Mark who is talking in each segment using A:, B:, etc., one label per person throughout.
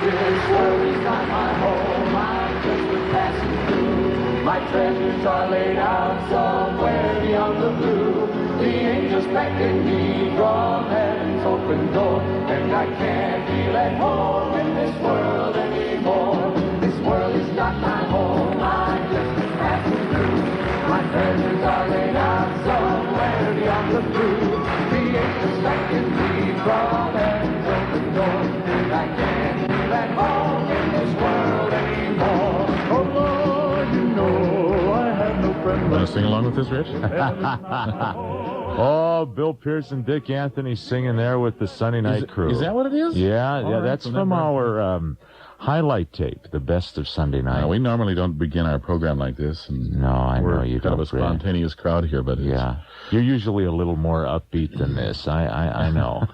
A: This world is not my home, I'm just a passing through. My treasures are laid out somewhere beyond the blue. The angels beckon me from heaven's open door, and I can't feel at home in this world anymore. This world is not my home, I'm just a passing through. My treasures are laid out somewhere beyond the blue. The angels beckon me from heaven's open door, and I can't feel at home in this world anymore. Oh Lord, you know I have no friend.
B: Want to sing along with this, Rich?
C: Oh, Bill Pierce and Dick Anthony singing there with the Sunday Night crew.
B: Is that what it is?
C: Yeah,
B: All right,
C: that's from our highlight tape, the best of Sunday night.
B: Now, we normally don't begin our program like this. And
C: no, I know you don't.
B: We're kind of a spontaneous crowd here, but
C: yeah, you're usually a little more upbeat than this. I know.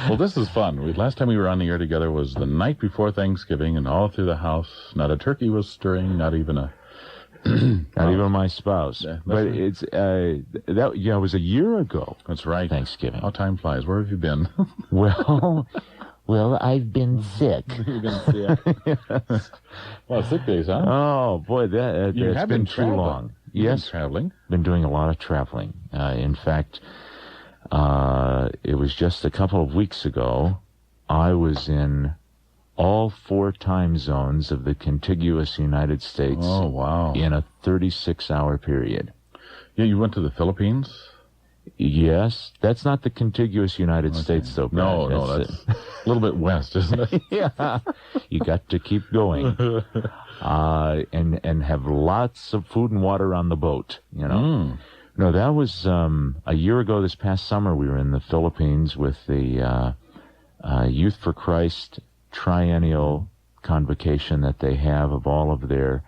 B: Well, this is fun. Last time we were on the air together was the night before Thanksgiving, and all through the house, not a turkey was stirring, not even a...
C: Not even my spouse.
B: Yeah,
C: but
B: right.
C: it's that it was a year ago.
B: That's right.
C: Thanksgiving.
B: How time flies. Where have you been?
C: Well, I've been sick.
B: You've been sick. Yes. Well, sick days, huh?
C: Oh boy, that's been too long. Yes,
B: traveling.
C: Been doing a lot of traveling. In fact, it was just a couple of weeks ago. I was in all 4 time zones of the contiguous United States.
B: Oh, wow.
C: In a 36-hour period.
B: Yeah, you went to the Philippines?
C: Yes. That's not the contiguous United States, though, Brad.
B: No, that's a little bit west, isn't it?
C: Yeah. You got to keep going. And have lots of food and water on the boat, you know.
B: Mm.
C: No, that was a year ago this past summer. We were in the Philippines with the Youth for Christ triennial convocation that they have of all of their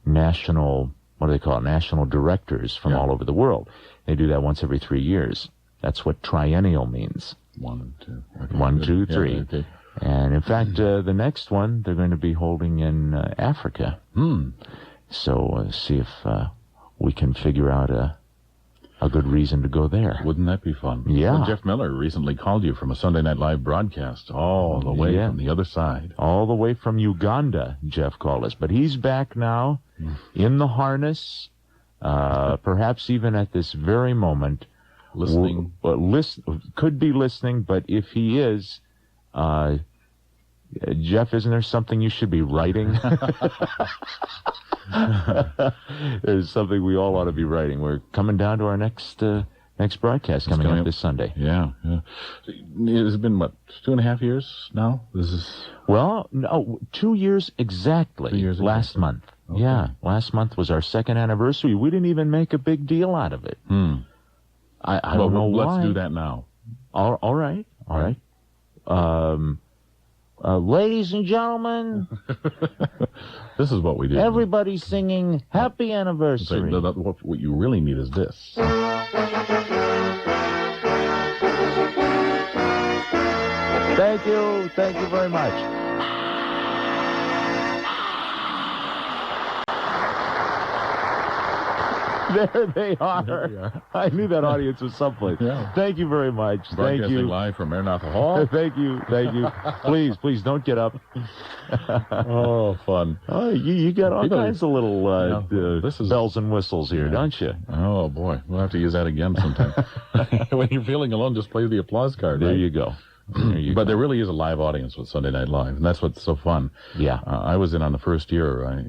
C: national, what do they call it, national directors from all over the world. They do that once every 3 years. That's what triennial means.
B: 1, 2. Okay,
C: 1, 2, 3.
B: Yeah, okay.
C: And in fact, the next one they're going to be holding in Africa. So see if we can figure out a good reason to go there.
B: Wouldn't that be fun?
C: Yeah.
B: Well, Jeff Miller recently called you from a Sunday Night Live broadcast all the way from the other side.
C: All the way from Uganda, Jeff called us. But he's back now in the harness, perhaps even at this very moment.
B: Listening.
C: Could be listening, but if he is, Jeff, isn't there something you should be writing? There's something we all ought to be writing. We're coming down to our next broadcast coming up this Sunday.
B: Yeah. It's been, what, 2.5 years now?
C: Well, no, 2 years exactly.
B: 2 years
C: last month. Okay. Yeah, last month was our 2nd anniversary. We didn't even make a big deal out of it. I don't know why.
B: Let's do that now.
C: All right. Ladies and gentlemen,
B: this is what we do.
C: Everybody's singing Happy Anniversary.
B: What you really need is this.
C: Thank you very much. There they are. I knew that audience was someplace. Yeah. Thank you very much. Thank you.
B: Live from Maranatha Hall.
C: Thank you. Please don't get up.
B: Oh, fun.
C: Oh, you got all kinds of little bells and whistles here, don't you?
B: Oh, boy. We'll have to use that again sometime. When you're feeling alone, just play the applause card.
C: There you go.
B: But there really is a live audience with Sunday Night Live, and that's what's so fun.
C: Yeah.
B: I was in on the first year.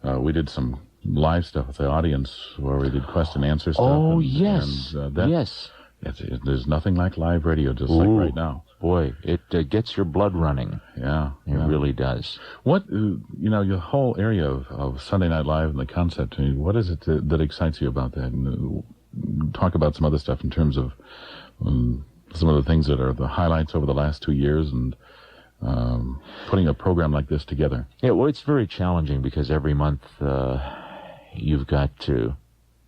B: We did some live stuff with the audience where we did question and answer stuff.
C: Oh, yes. Yes.
B: There's nothing like live radio, just like right now.
C: Boy, it gets your blood running.
B: Yeah.
C: It really does.
B: What, your whole area of Sunday Night Live and the concept, what is it that excites you about that? And talk about some other stuff in terms of some of the things that are the highlights over the last 2 years and putting a program like this together.
C: Yeah, well, it's very challenging because every month you've got to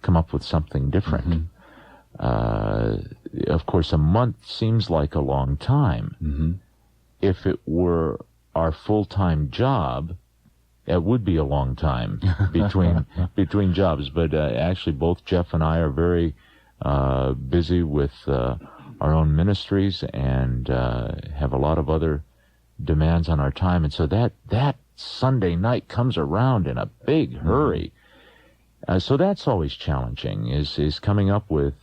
C: come up with something different. Of course, a month seems like a long time. If it were our full-time job, it would be a long time between jobs. But actually, both Jeff and I are very busy with own ministries and have a lot of other demands on our time. And so that Sunday night comes around in a big hurry. So that's always challenging, is coming up with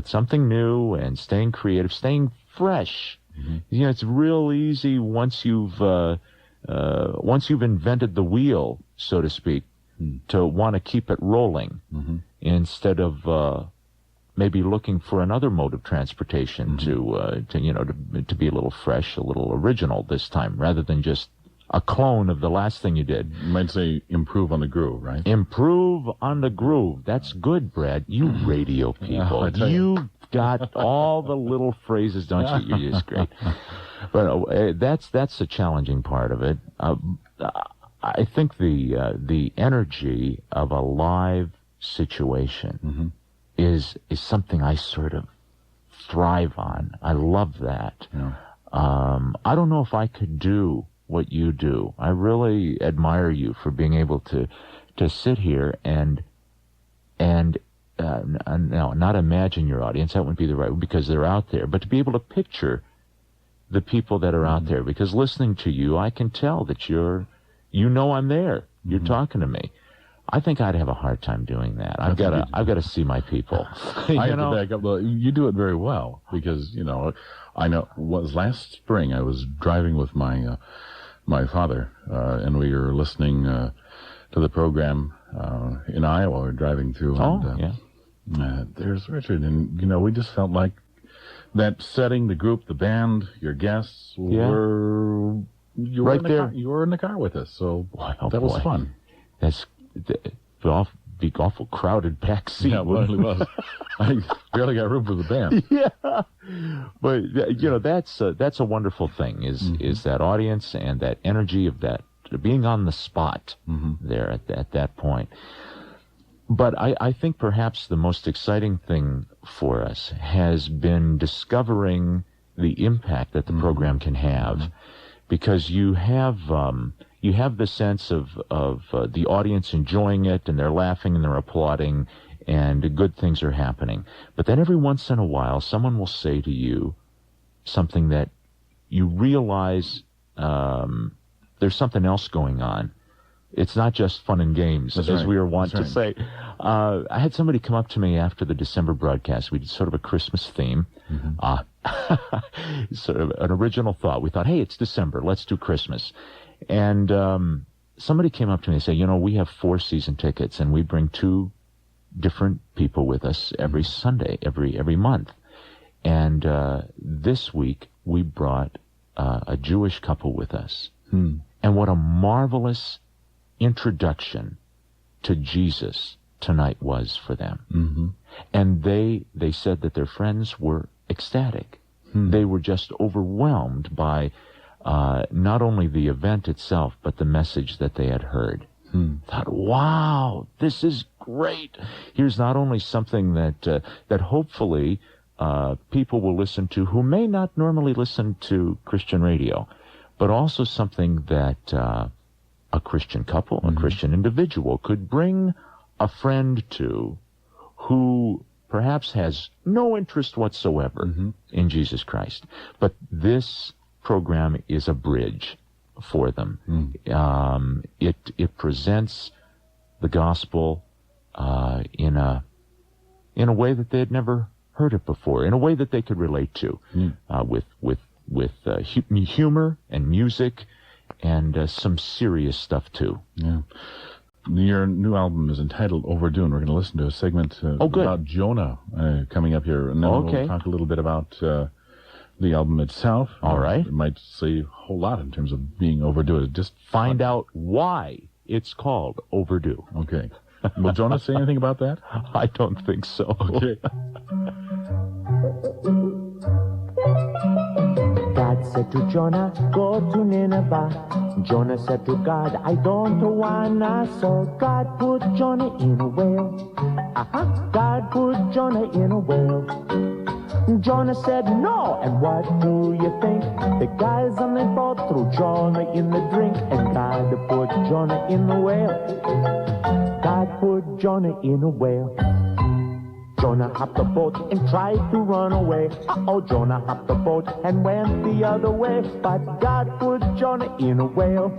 C: something new and staying creative, staying fresh. You know, it's real easy once you've invented the wheel, so to speak, to want to keep it rolling instead of maybe looking for another mode of transportation to be a little fresh, a little original this time, rather than just a clone of the last thing you did.
B: You might say improve on the groove, right?
C: Improve on the groove. That's good, Brad. You radio people. You got all the little phrases, don't you? You're just great. But that's the challenging part of it. I think the energy of a live situation is something I sort of thrive on. I love that. Yeah. I don't know if I could do what you do. I really admire you for being able to sit here and now, not imagine your audience. That wouldn't be the right word, because they're out there. But to be able to picture the people that are out there, because listening to you, I can tell that you know I'm there. You're talking to me. I think I'd have a hard time doing that. I've got to see my people.
B: I have to back up. You do it very well, because I know it was last spring. I was driving with my father, and we were listening to the program in Iowa. We're driving through, there's Richard, and we just felt like that setting, the group, the band, your guests were
C: right there.
B: You were in the car with us, so that was fun.
C: That's big, awful crowded back seat.
B: Yeah, it really was. I barely got room for the band.
C: Yeah, but that's a wonderful thing. Is that audience and that energy of that being on the spot there at that point. But I think perhaps the most exciting thing for us has been discovering the impact that the program can have, because you have the sense of the audience enjoying it, and they're laughing and they're applauding, and good things are happening. But then every once in a while, someone will say to you something that you realize there's something else going on. It's not just fun and games, as we were wont to say. I had somebody come up to me after the December broadcast. We did sort of a Christmas theme. Sort of an original thought. We thought, hey, it's December. Let's do Christmas. And somebody came up to me and said, we have 4 season tickets, and we bring 2 different people with us every Sunday, every month. And this week, we brought a Jewish couple with us. And what a marvelous introduction to Jesus tonight was for them. And they said that their friends were ecstatic. They were just overwhelmed by not only the event itself, but the message that they had heard. Thought, wow, this is great. Here's not only something that hopefully people will listen to who may not normally listen to Christian radio, but also something that a Christian couple, a Christian individual could bring a friend to who perhaps has no interest whatsoever in Jesus Christ. But this program is a bridge for them. It presents the gospel in a way that they had never heard it before, in a way that they could relate to, with humor and music and some serious stuff too. Yeah. Your new album is entitled Overdue, and we're going to listen to a segment about Jonah coming up here, and then we'll talk a little bit about the album itself. All right. It might say a whole lot in terms of being overdue. Just find out why it's called Overdue. Okay. Will Jonah say anything about that? I don't think so. Okay.
D: God said to Jonah, go to Nineveh. Jonah said to God, I don't wanna. So God put Jonah in a whale. God put Jonah in a whale. Jonah said no, and what do you think? The guys on the boat threw Jonah in the drink, and God put Jonah in the whale. God put Jonah in a whale. Jonah hopped the boat and tried to run away. Uh-oh, Jonah hopped the boat and went the other way. But God put Jonah in a whale.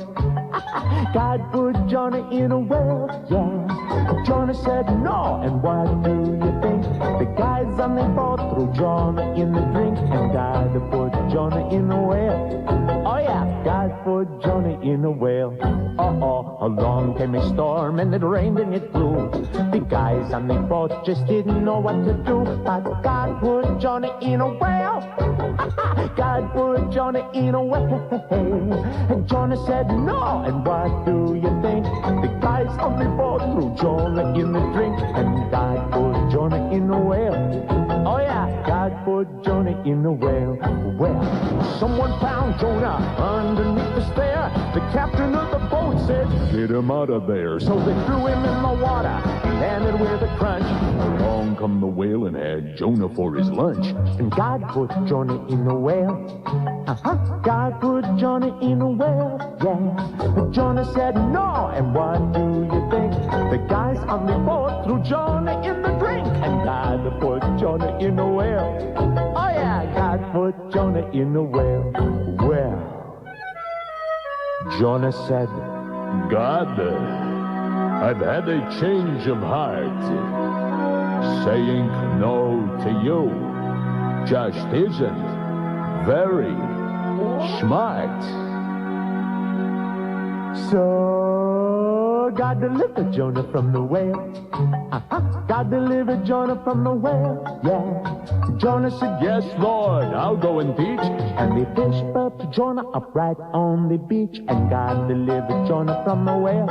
D: God put Jonah in a whale, yeah. Jonah said no, and what do you think? The guys on the boat threw Jonah in the drink, and God put Jonah in a whale. Oh yeah, God put Jonah in a whale. Uh-oh, along came a storm, and it rained and it blew. The guys on the boat just didn't know what to do, but God put Jonah in a whale. God put Jonah in a whale. And Jonah said no, and what do you think? The guys on the boat threw Jonah in the drink, and God put Jonah in a whale. Oh yeah, God put Jonah in a whale. Well, someone found Jonah underneath the stair. The captain of the boat said, "Get him out of there." So they threw him in the water. He landed with a crunch. Along come the whale and had Jonah for his lunch. And God put Jonah in a whale. God put Jonah in a whale, yeah. But Jonah said no, and what do you think? The guys on the boat threw Jonah in the drink, and God put Jonah in a whale. Oh yeah, God put Jonah in a whale. Well, Jonah said,
E: God, I've had a change of heart. Saying no to you just isn't very smart.
D: so God delivered Jonah from the whale. God delivered Jonah from the whale, yeah. Jonah said,
E: Yes, Lord, I'll go and teach.
D: and the fish burped Jonah up right on the beach, and God delivered Jonah from the whale.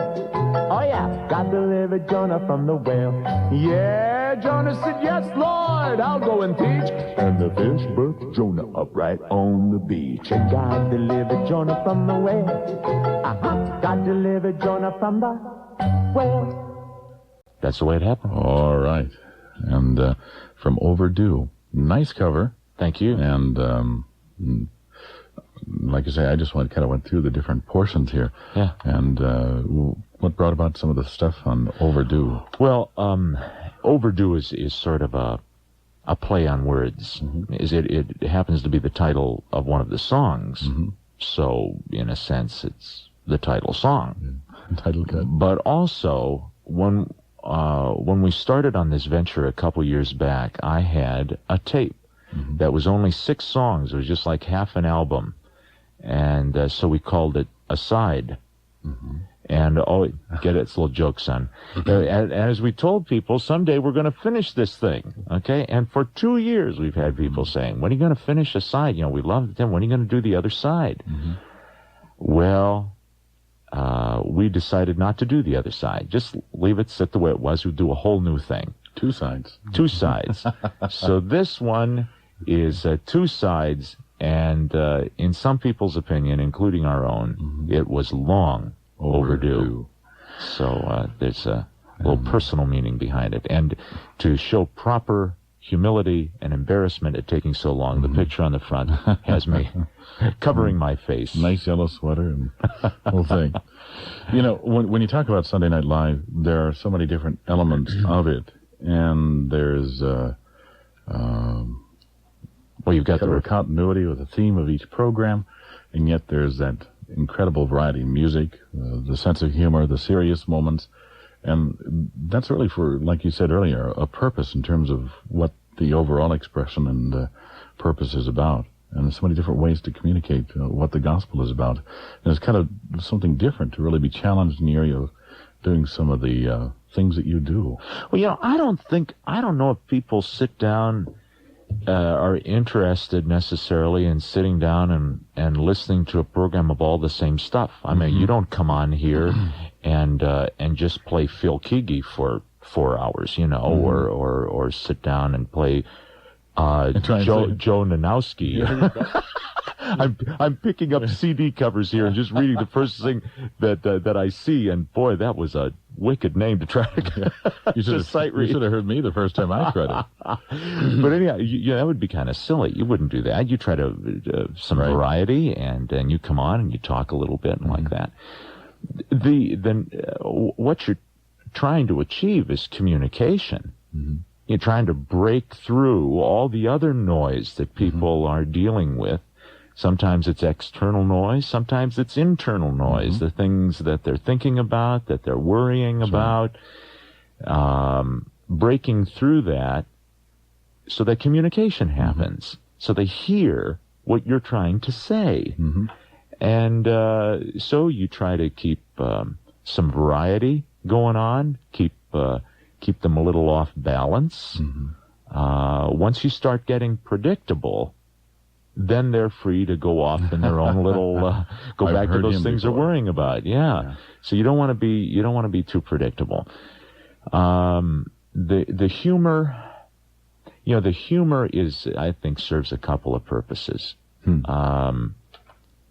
D: Oh yeah, God delivered Jonah from the whale.
E: Yeah, Jonah said, Yes, Lord, I'll go and teach.
D: And the fish burped Jonah up right on the beach, and God delivered Jonah from the whale. God delivered Jonah from the whale.
C: That's the way it happened.
B: All right. And from Overdue. Nice cover.
C: Thank you.
B: And like I say, I just went through the different portions here.
C: Yeah.
B: And what brought about some of the stuff on Overdue?
C: Well, Overdue is sort of a play on words.
B: Mm-hmm.
C: It happens to be the title of one of the songs.
B: Mm-hmm.
C: So, in a sense, it's the title song.
B: Yeah. Title cut.
C: But also, when we started on this venture a couple years back, I had a tape that was only 6 songs. It was just like half an album. And so we called it Aside.
B: Mm-hmm.
C: And, get it? It's a little joke, son. As we told people, someday we're going to finish this thing, okay? And for 2 years we've had people saying, when are you going to finish Aside? You know, we loved it. When are you going to do the other side?
B: Mm-hmm.
C: Well, we decided not to do the other side. Just leave it sit the way it was. We'd do a whole new thing.
B: 2 sides.
C: 2 sides. So this one is 2 sides, and in some people's opinion, including our own, it was long overdue. So there's a little personal meaning behind it. And to show proper humility and embarrassment at taking so long, the picture on the front has me covering my face.
B: Nice yellow sweater and whole thing. You know, when you talk about Sunday Night Live, there are so many different elements of it. And there's
C: You've got
B: the continuity with the theme of each program, and yet there's that incredible variety of music, the sense of humor, the serious moments, and that's really for, like you said earlier, a purpose in terms of what the overall expression and purpose is about. And there's so many different ways to communicate what the gospel is about. And it's kind of something different to really be challenged in the area of doing some of the things that you do.
C: Well, you know, I don't know if people sit down, are interested necessarily in sitting down and listening to a program of all the same stuff. I mean, you don't come on here and just play Phil Keaggy for 4 hours, you know, or sit down and play Joe Nanowski. I'm picking up CD covers here and just reading the first thing that I see, and boy, that was a wicked name to try to
B: You should have heard me the first time I tried it.
C: But anyhow, that would be kind of silly. You wouldn't do that. You try to some variety, and you come on and you talk a little bit and like that. What you're trying to achieve is communication. you're trying to break through all the other noise that people are dealing with. Sometimes it's external noise, sometimes it's internal noise, the things that they're thinking about, that they're worrying about. Breaking through that so that communication happens, so they hear what you're trying to say. And so you try to keep some variety going on, keep them a little off balance. Once you start getting predictable, then they're free to go off in their own little go back to those things they're worrying about. So you don't want to be too predictable. The humor, the humor is, I think, serves a couple of purposes.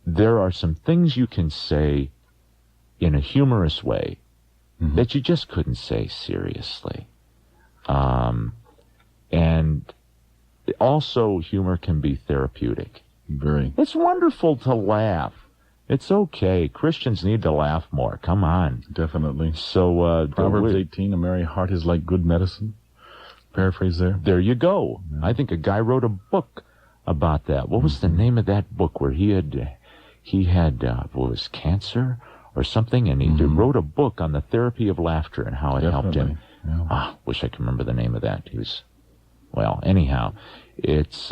C: There are some things you can say in a humorous way that you just couldn't say seriously. And also, humor can be therapeutic. It's wonderful to laugh. It's okay. Christians need to laugh more. Come on.
B: Definitely.
C: So,
B: Proverbs 18, a merry heart is like good medicine. Paraphrase there.
C: There you go. I think a guy wrote a book about that. What was the name of that book where he had what was cancer or something, and he wrote a book on the therapy of laughter and how it helped him. Wish I could remember the name of that. He was, anyhow, it's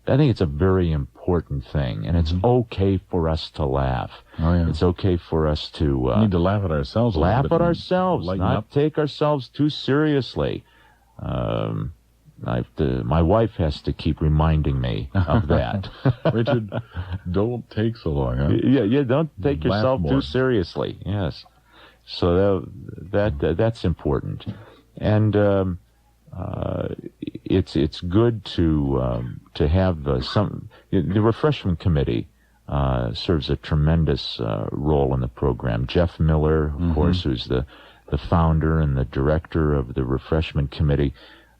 C: I think it's a very important thing, and it's okay for us to laugh. It's okay for us to
B: we need to laugh at ourselves.
C: Laugh at ourselves, not take ourselves too seriously. My wife has to keep reminding me of that.
B: Richard, don't take so long. Huh?
C: Don't take yourself too seriously. Yes, so that's important, and it's good to have some. The refreshment committee serves a tremendous role in the program. Jeff Miller, of course, who's the founder and the director of the refreshment committee.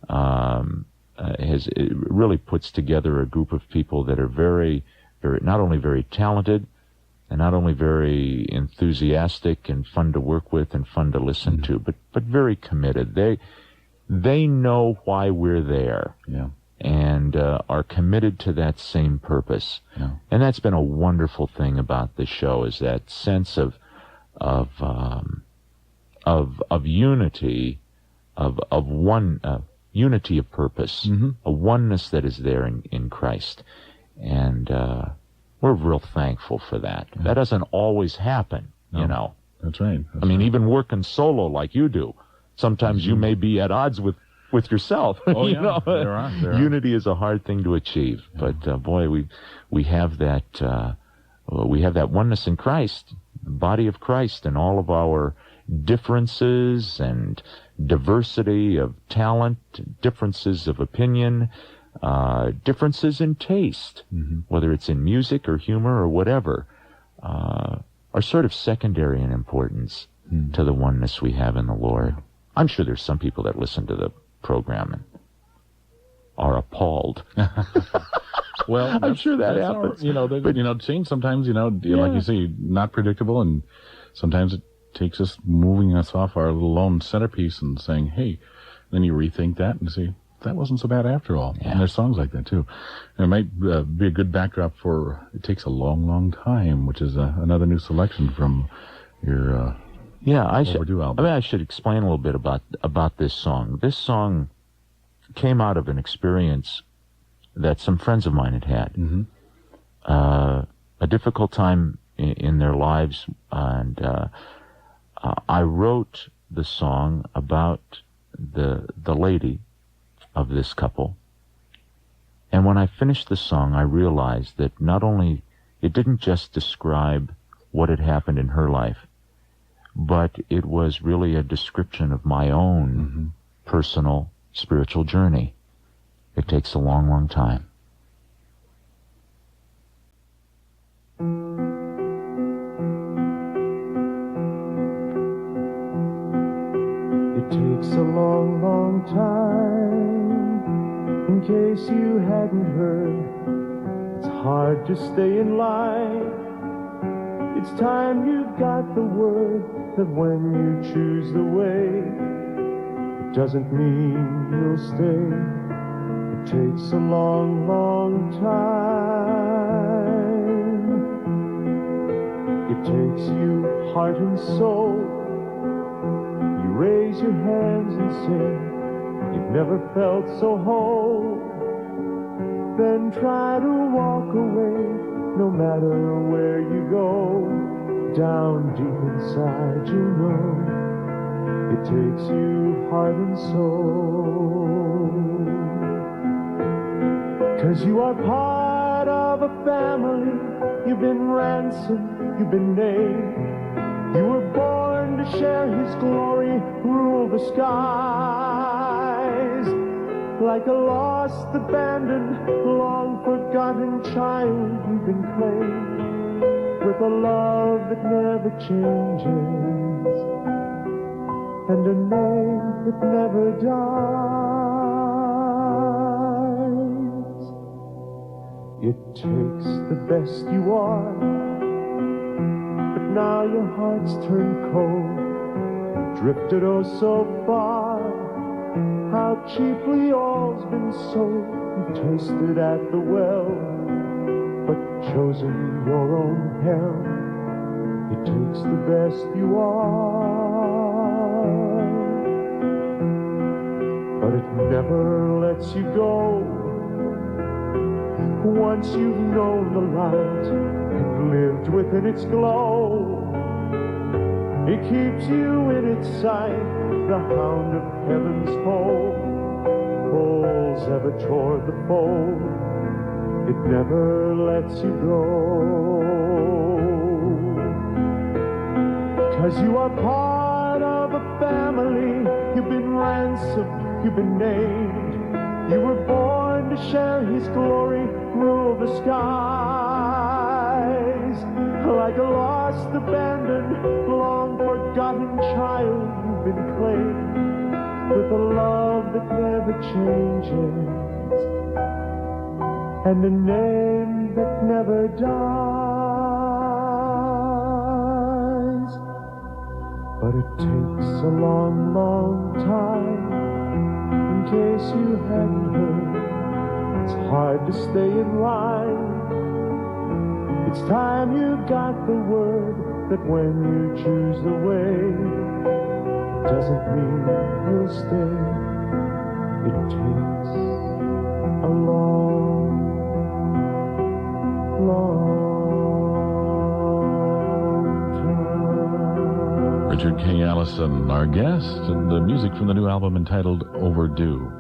C: It really puts together a group of people that are very, very, not only very talented and not only very enthusiastic and fun to work with and fun to listen to, but very committed. They know why we're there, and are committed to that same purpose. And that's been a wonderful thing about this show, is that sense of unity, of one. Unity of purpose, a oneness that is there in Christ. And we're real thankful for that. That doesn't always happen, you know.
B: That's right.
C: Even working solo like you do, sometimes you may be at odds with yourself.
B: Oh,
C: you know?
B: There are.
C: Unity is a hard thing to achieve. But, boy, we have that oneness in Christ, the body of Christ, and all of our differences and diversity of talent, differences of opinion, differences in taste, whether it's in music or humor or whatever, are sort of secondary in importance to the oneness we have in the Lord. I'm sure there's some people that listen to the program and are appalled.
B: Well,
C: I'm sure that happens.
B: Change sometimes, like you say, not predictable, and sometimes it takes us moving us off our little lone centerpiece and saying, hey, then you rethink that and say, that wasn't so bad after all. And there's songs like that, too. And it might be a good backdrop for It Takes a Long, Long Time, which is another new selection from your Overdue album.
C: I should explain a little bit about this song. This song came out of an experience that some friends of mine had. A difficult time in their lives, and I wrote the song about the lady of this couple. And when I finished the song, I realized that not only it didn't just describe what had happened in her life, but it was really a description of my own personal spiritual journey. It takes a long, long time.
D: It takes a long, long time. In case you hadn't heard, it's hard to stay in line. It's time you got the word that when you choose the way, it doesn't mean you'll stay. It takes a long, long time. It takes you heart and soul. You raise your hands and say, you've never felt so whole. Then try to walk away, no matter where you go. Down deep inside, you know, it takes you heart and soul. 'Cause you are part of a family. You've been ransomed, you've been named. You were born to share his glory, rule the skies. Like a lost, abandoned, long forgotten child, you've been claimed with a love that never changes and a name that never dies. It takes the best you are, but now your heart's turned cold, drifted oh so far. How cheaply all's been sold. You've tasted at the well, but chosen your own hell. It takes the best you are, but it never lets you go. Once you've known the light and lived within its glow, it keeps you in its sight. The hound of heaven's foe pulls ever toward the fold. It never lets you go. 'Cause you are part of a family. You've been ransomed, you've been named. You were born to share his glory, rule the skies. Like a lost, abandoned, long forgotten child, you've been claimed with a love that never changes and a name that never dies. But it takes a long, long time. In case you hadn't heard, it's hard to stay in line. It's time you got the word that when you choose the way, doesn't mean you'll stay. It takes a long, long time.
B: Richard K. Allison, our guest, and the music from the new album entitled Overdue.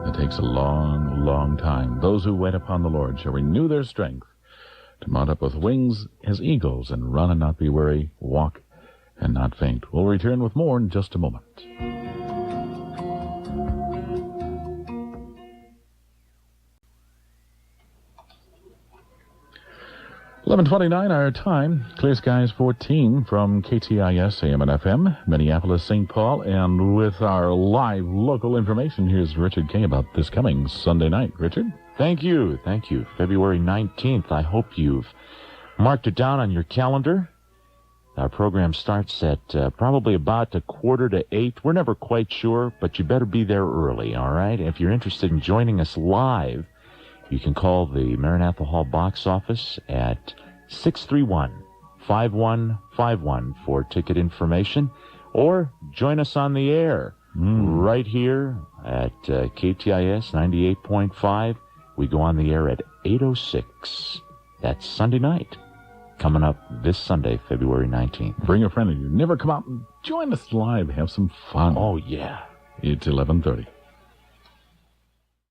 B: It takes a long, long time. Those who wait upon the Lord shall renew their strength, to mount up with wings as eagles, and run and not be weary, walk and not faint. We'll return with more in just a moment. 11:29 our time. Clear skies 14 from KTIS AM and FM, Minneapolis, St. Paul. And with our live local information, here's Richard K. about this coming Sunday night. Richard?
C: Thank you. February 19th. I hope you've marked it down on your calendar. Our program starts at probably about 7:45. We're never quite sure, but you better be there early, all right? If you're interested in joining us live, you can call the Maranatha Hall box office at 631-5151 for ticket information, or join us on the air right here at KTIS 98.5. We go on the air at 8:06. That's Sunday night, coming up this Sunday, February 19th.
B: Bring a friend and you never come out and join us live. Have some fun.
C: Oh, yeah.
B: It's 11:30.